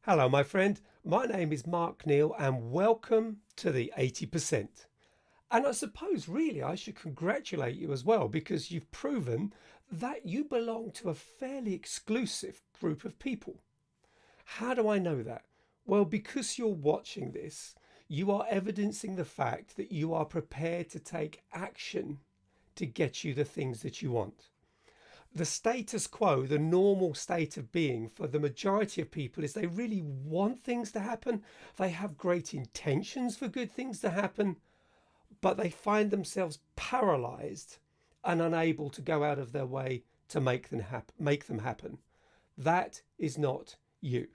Hello, my friend. My name is Mark Neal, and welcome to the 80%. And I suppose really I should congratulate you as well because you've proven that you belong to a fairly exclusive group of people. How do I know that? Well, because you're watching this, you are evidencing the fact that you are prepared to take action to get you the things that you want. The status quo, the normal state of being for the majority of people is they really want things to happen. They have great intentions for good things to happen, but they find themselves paralyzed and unable to go out of their way to make them happen. That is not you.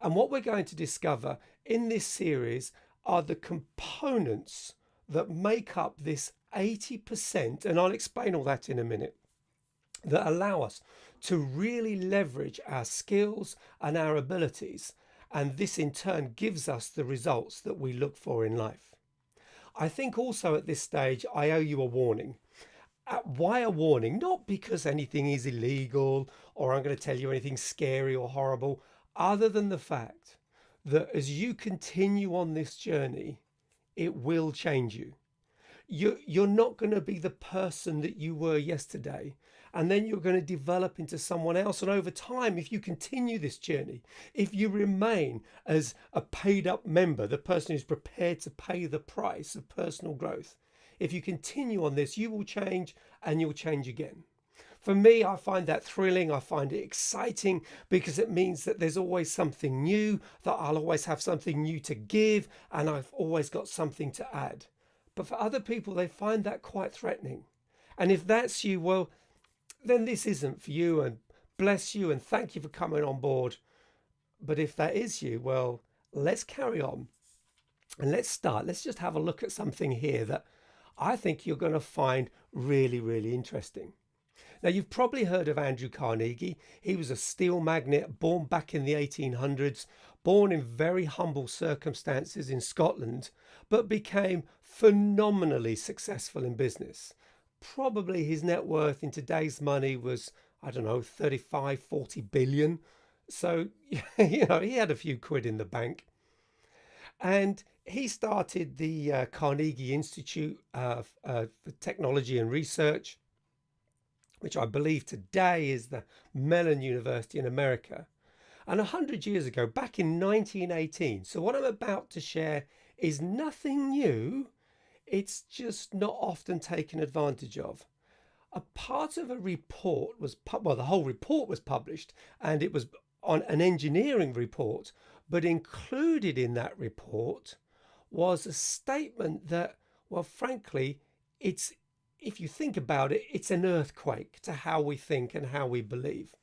And what we're going to discover in this series are the components that make up this 80%, and I'll explain all that in a minute, that allow us to really leverage our skills and our abilities. And this in turn gives us the results that we look for in life. I think also at this stage, I owe you a warning. Why a warning? Not because anything is illegal or I'm going to tell you anything scary or horrible, other than the fact that as you continue on this journey, it will change you. You're not going to be the person that you were yesterday, and then you're going to develop into someone else. And over time, if you continue this journey, if you remain as a paid up member, the person who's prepared to pay the price of personal growth, if you continue on this, you will change and you'll change again. For me, I find that thrilling. I find it exciting because it means that there's always something new, that I'll always have something new to give, and I've always got something to add. But for other people, they find that quite threatening. And if that's you, well, then this isn't for you, and bless you and thank you for coming on board. But if that is you, well, let's carry on and let's start. Let's just have a look at something here that I think you're going to find really, really interesting. Now, you've probably heard of Andrew Carnegie. He was a steel magnate born back in the 1800s, born in very humble circumstances in Scotland, but became phenomenally successful in business. Probably his net worth in today's money was, I don't know, 35, 40 billion. So, he had a few quid in the bank. And he started the Carnegie Institute for Technology and Research, which I believe today is the Mellon University in America. And 100 years ago, back in 1918, so what I'm about to share is nothing new, it's just not often taken advantage of. A part of a report was, the whole report was published, and it was on an engineering report, but included in that report was a statement that, well, frankly, if you think about it, it's an earthquake to how we think and how we believe.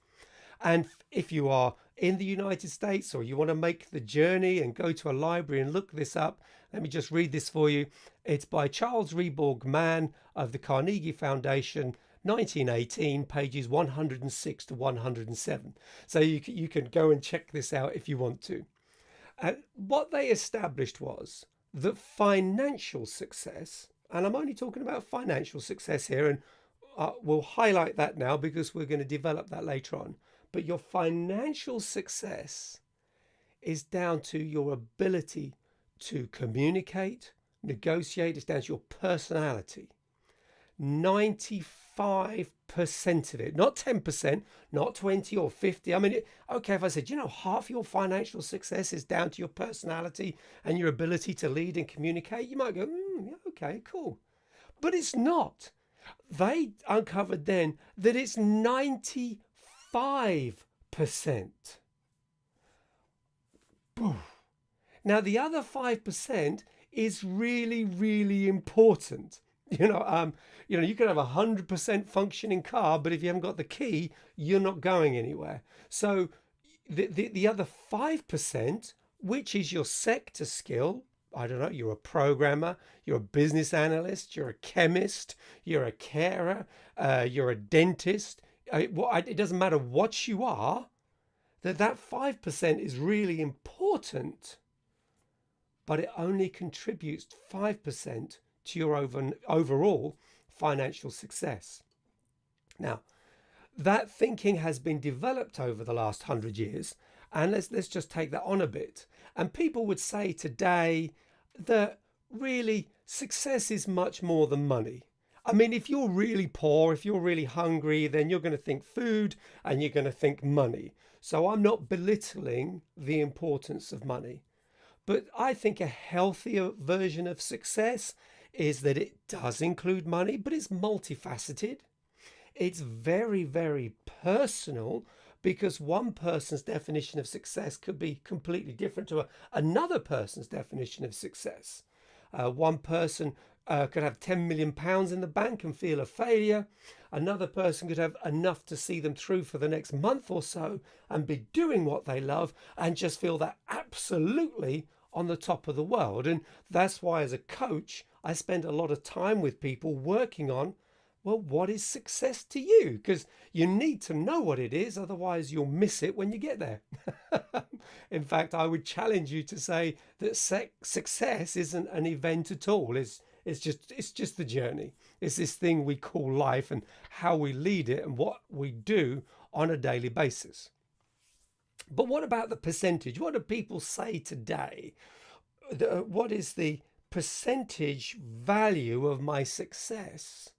And if you are in the United States or you want to make the journey and go to a library and look this up, let me just read this for you. It's by Charles Reborg Mann of the Carnegie Foundation, 1918, pages 106 to 107. So you can go and check this out if you want to. And what they established was that financial success, and I'm only talking about financial success here, and we'll highlight that now because we're going to develop that later on. But your financial success is down to your ability to communicate, negotiate. It's down to your personality. 95% of it, not 10%, not 20 or 50. I mean, okay, if I said, half your financial success is down to your personality and your ability to lead and communicate, you might go, yeah, okay, cool. But it's not. They uncovered then that it's 95%. Now, the other 5% is really, really important. You can have 100% functioning car, but if you haven't got the key, you're not going anywhere. So the other 5%, which is your sector skill, I don't know, you're a programmer, you're a business analyst, you're a chemist, you're a carer, you're a dentist. It doesn't matter what you are, that 5% is really important, but it only contributes 5% to your overall financial success. Now, that thinking has been developed over the last 100 years, And let's just take that on a bit. And people would say today that really success is much more than money. I mean, if you're really poor, if you're really hungry, then you're going to think food and you're going to think money. So I'm not belittling the importance of money. But I think a healthier version of success is that it does include money, but it's multifaceted. It's very, very personal because one person's definition of success could be completely different to another person's definition of success. One person could have £10 million in the bank and feel a failure. Another person could have enough to see them through for the next month or so and be doing what they love and just feel that absolutely on the top of the world. And that's why, as a coach, I spend a lot of time with people working on, well, what is success to you? Because you need to know what it is, otherwise you'll miss it when you get there. In fact, I would challenge you to say that success isn't an event at all. It's just the journey. It's this thing we call life and how we lead it and what we do on a daily basis. But what about the percentage? What do people say today? What is the percentage value of my success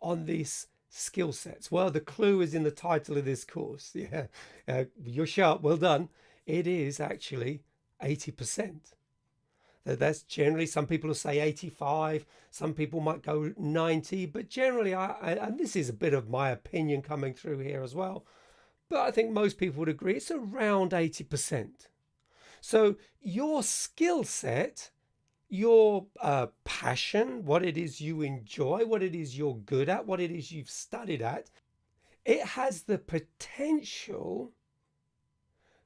on these skill sets? Well, the clue is in the title of this course. Yeah, you're sharp. Well done. It is actually 80%. That's generally, some people will say 85, some people might go 90, but generally, and this is a bit of my opinion coming through here as well, but I think most people would agree it's around 80%. So your skill set, your passion, what it is you enjoy, what it is you're good at, what it is you've studied at, it has the potential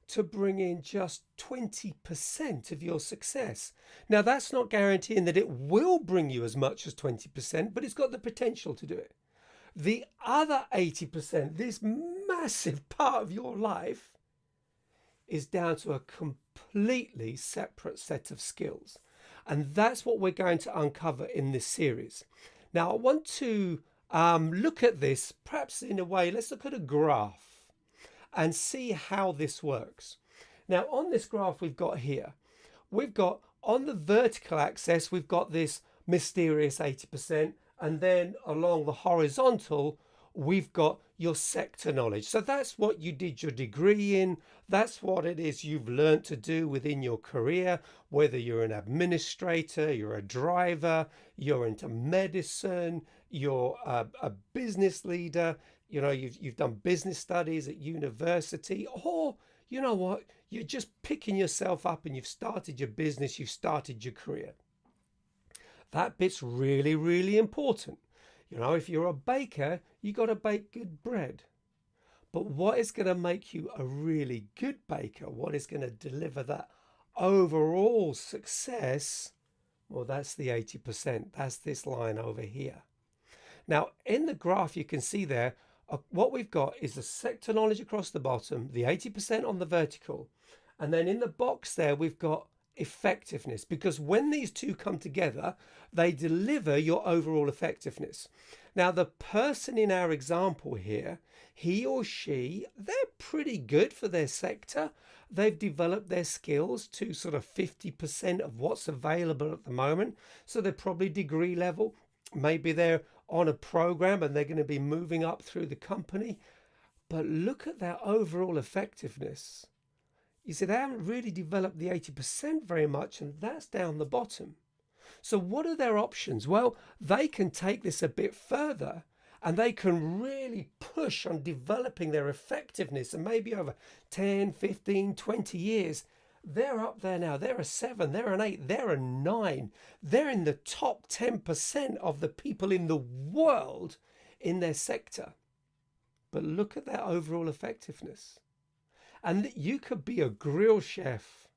to bring in just 20% of your success. Now, that's not guaranteeing that it will bring you as much as 20%, but it's got the potential to do it. The other 80%, this massive part of your life, is down to a completely separate set of skills. And that's what we're going to uncover in this series. Now, I want to look at this perhaps in a way. Let's look at a graph and see how this works. Now, on this graph we've got here, we've got on the vertical axis, we've got this mysterious 80%, and then along the horizontal, we've got your sector knowledge. So that's what you did your degree in. That's what it is you've learned to do within your career, whether you're an administrator, you're a driver, you're into medicine, you're a business leader, you know, you've done business studies at university, or you know what, you're just picking yourself up and you've started your business, you've started your career. That bit's really, really important. You know, if you're a baker, you got to bake good bread. But what is going to make you a really good baker, what is going to deliver that overall success, well, that's the 80%. That's this line over here. Now, in the graph, you can see there, what we've got is the sector knowledge across the bottom, the 80% on the vertical. And then in the box there, we've got effectiveness, because when these two come together, they deliver your overall effectiveness. Now, the person in our example here, he or she, they're pretty good for their sector. They've developed their skills to sort of 50% of what's available at the moment. So they're probably degree level. Maybe they're on a program and they're going to be moving up through the company. But look at their overall effectiveness. You see, they haven't really developed the 80% very much, and that's down the bottom. So what are their options? Well, they can take this a bit further and they can really push on developing their effectiveness, and maybe over 10, 15, 20 years, they're up there now. They're a 7, they're an 8, they're a 9. They're in the top 10% of the people in the world in their sector. But look at their overall effectiveness. And you could be a grill chef,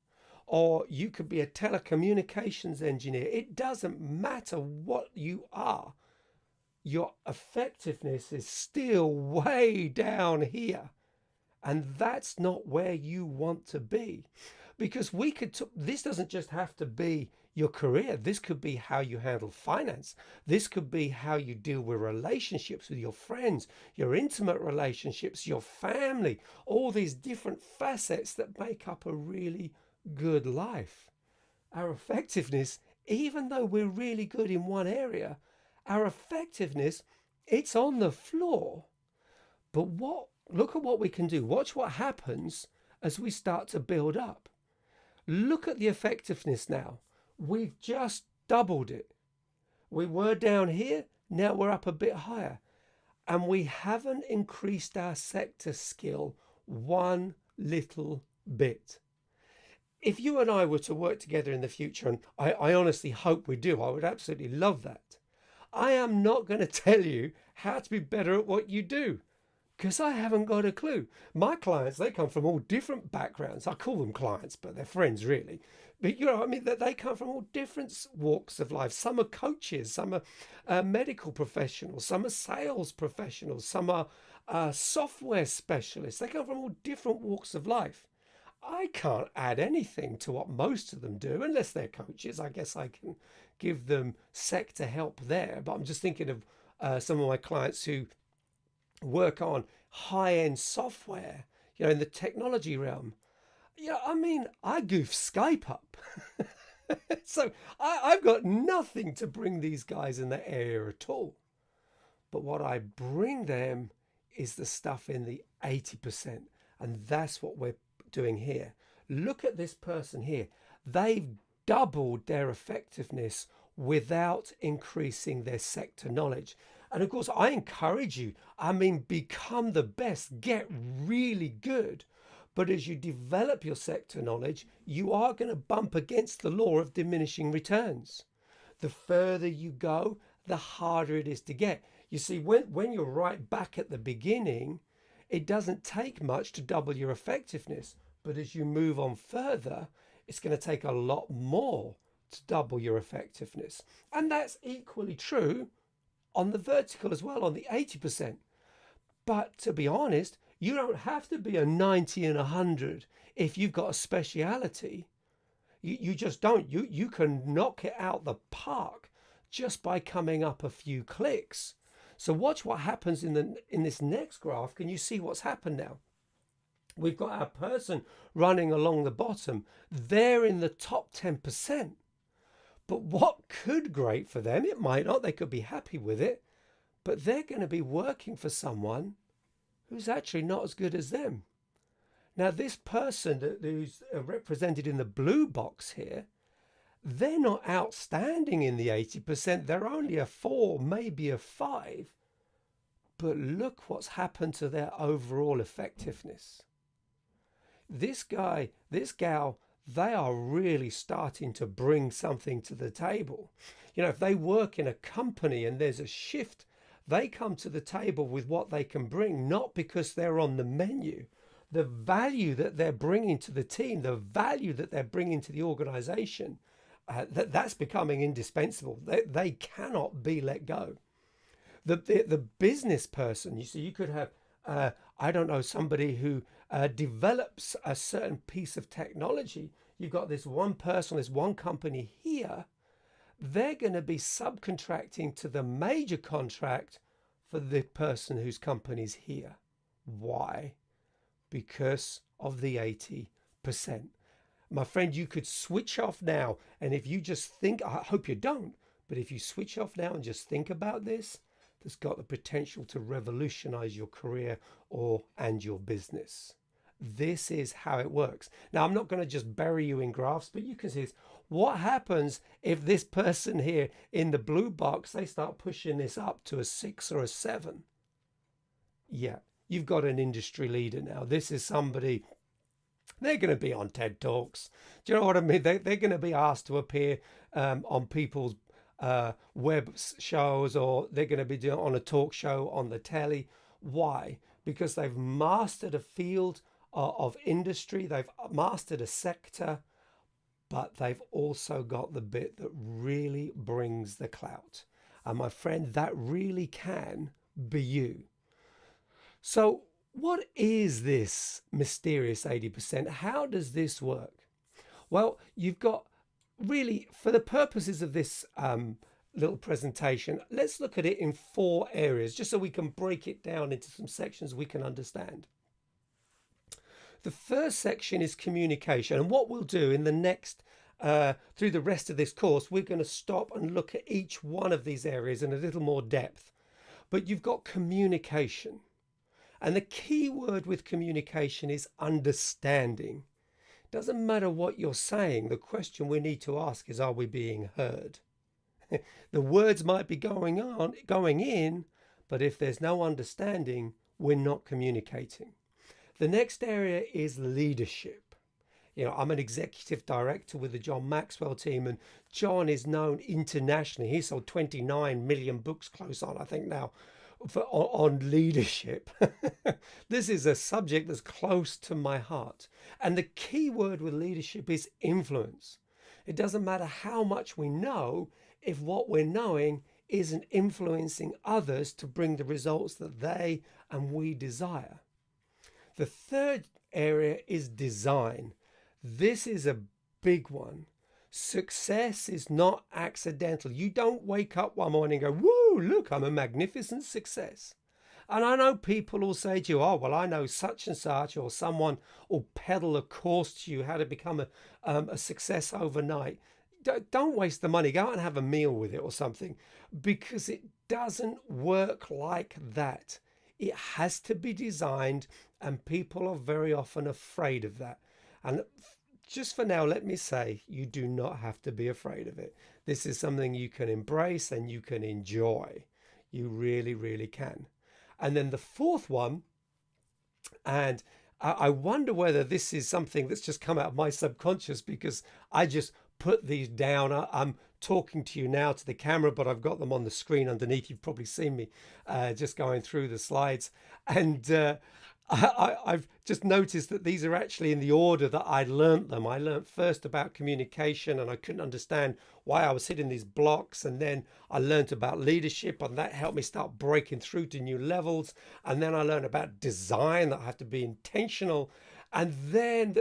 or you could be a telecommunications engineer. It doesn't matter what you are. Your effectiveness is still way down here. And that's not where you want to be. because we could this doesn't just have to be your career. This could be how you handle finance. This could be how you deal with relationships with your friends, your intimate relationships, your family, all these different facets that make up a really good life. Our effectiveness, even though we're really good in one area, our effectiveness, it's on the floor. But look at what we can do. Watch what happens as we start to build up. Look at the effectiveness now. We've just doubled it. We were down here, now we're up a bit higher. And we haven't increased our sector skill one little bit. If you and I were to work together in the future, and I honestly hope we do, I would absolutely love that. I am not going to tell you how to be better at what you do, because I haven't got a clue. My clients, they come from all different backgrounds. I call them clients, but they're friends really. But you know, I mean, that they come from all different walks of life. Some are coaches, some are medical professionals, some are sales professionals, some are software specialists. They come from all different walks of life. I can't add anything to what most of them do, unless they're coaches. I guess I can give them sector help there. But I'm just thinking of some of my clients who work on high-end software, in the technology realm. I mean, I goof Skype up. So I've got nothing to bring these guys in that area at all. But what I bring them is the stuff in the 80%. And that's what we're doing here. Look at this person here. They've doubled their effectiveness without increasing their sector knowledge. And of course, I encourage you, become the best, get really good. But as you develop your sector knowledge, you are going to bump against the law of diminishing returns. The further you go, the harder it is to get. You see, when you're right back at the beginning, it doesn't take much to double your effectiveness. But as you move on further, it's going to take a lot more to double your effectiveness. And that's equally true on the vertical as well, on the 80%. But to be honest, you don't have to be a 90 and 100 if you've got a speciality. You just don't. You can knock it out the park just by coming up a few clicks. So watch what happens in this next graph. Can you see what's happened now? We've got our person running along the bottom. They're in the top 10%. But what could great for them? It might not. They could be happy with it. But they're going to be working for someone who's actually not as good as them. Now, this person who's represented in the blue box here, they're not outstanding in the 80%. They're only a 4, maybe a 5. But look what's happened to their overall effectiveness. This guy, this gal, they are really starting to bring something to the table. If they work in a company and there's a shift, they come to the table with what they can bring, not because they're on the menu. The value that they're bringing to the team, the value that they're bringing to the organization, that's becoming indispensable. They cannot be let go. The business person, you could have, somebody who develops a certain piece of technology. You've got this one person, this one company here. They're going to be subcontracting to the major contract for the person whose company's here. Why? Because of the 80%. My friend, you could switch off now. And if you just think, I hope you don't, but if you switch off now and just think about this, that's got the potential to revolutionize your career and your business. This is how it works. Now, I'm not going to just bury you in graphs, but you can see this. What happens if this person here in the blue box, they start pushing this up to a 6 or a 7? Yeah, you've got an industry leader now. This is somebody, they're going to be on TED Talks. Do you know what I mean? They're going to be asked to appear on people's web shows, or they're going to be doing on a talk show on the telly. Why? Because they've mastered a field of industry, they've mastered a sector, but they've also got the bit that really brings the clout. And my friend, that really can be you. So what is this mysterious 80%? How does this work? Well, you've got really, for the purposes of this little presentation, let's look at it in 4 areas, just so we can break it down into some sections we can understand. The first section is communication, and what we'll do in the next through the rest of this course, we're going to stop and look at each one of these areas in a little more depth. But you've got communication, and the key word with communication is understanding. Doesn't matter what you're saying, the question we need to ask is, are we being heard? The words might be going in, but if there's no understanding, we're not communicating. The next area is leadership. I'm an executive director with the John Maxwell team, and John is known internationally. He sold 29 million books, close on, I think now, on leadership. This is a subject that's close to my heart. And the key word with leadership is influence. It doesn't matter how much we know if what we're knowing isn't influencing others to bring the results that they and we desire. The third area is design. This is a big one. Success is not accidental. You don't wake up one morning and go, woo, look, I'm a magnificent success. And I know people will say to you, oh, well, I know such and such, or someone will peddle a course to you how to become a success overnight. Don't waste the money. Go out and have a meal with it or something, because it doesn't work like that. It has to be designed, and people are very often afraid of that. And just for now, let me say, you do not have to be afraid of it. This is something you can embrace and you can enjoy. You really, really can. And then the fourth one, and I wonder whether this is something that's just come out of my subconscious, because I just put these down. I'm talking to you now to the camera, but I've got them on the screen underneath. You've probably seen me just going through the slides. And I've just noticed that these are actually in the order that I learnt them. I learnt first about communication, and I couldn't understand why I was hitting these blocks. And then I learnt about leadership, and that helped me start breaking through to new levels. And then I learned about design, that I have to be intentional. And then,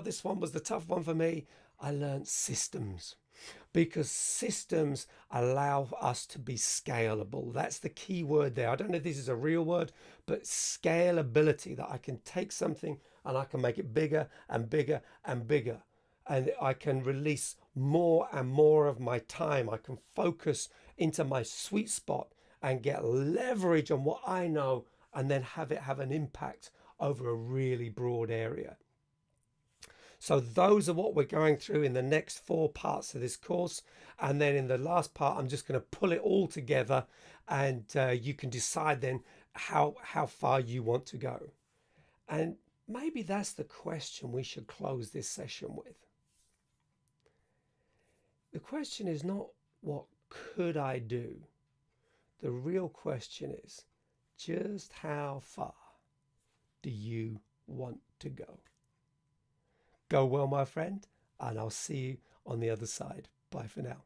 this one was the tough one for me. I learnt systems, because systems allow us to be scalable. That's the key word there. I don't know if this is a real word, but scalability, that I can take something and I can make it bigger and bigger and bigger. And I can release more and more of my time. I can focus into my sweet spot and get leverage on what I know, and then have it have an impact over a really broad area. So those are what we're going through in the next 4 parts of this course. And then in the last part, I'm just going to pull it all together, and you can decide then how far you want to go. And maybe that's the question we should close this session with. The question is not, what could I do? The real question is, just how far do you want to go? Go well, my friend, and I'll see you on the other side. Bye for now.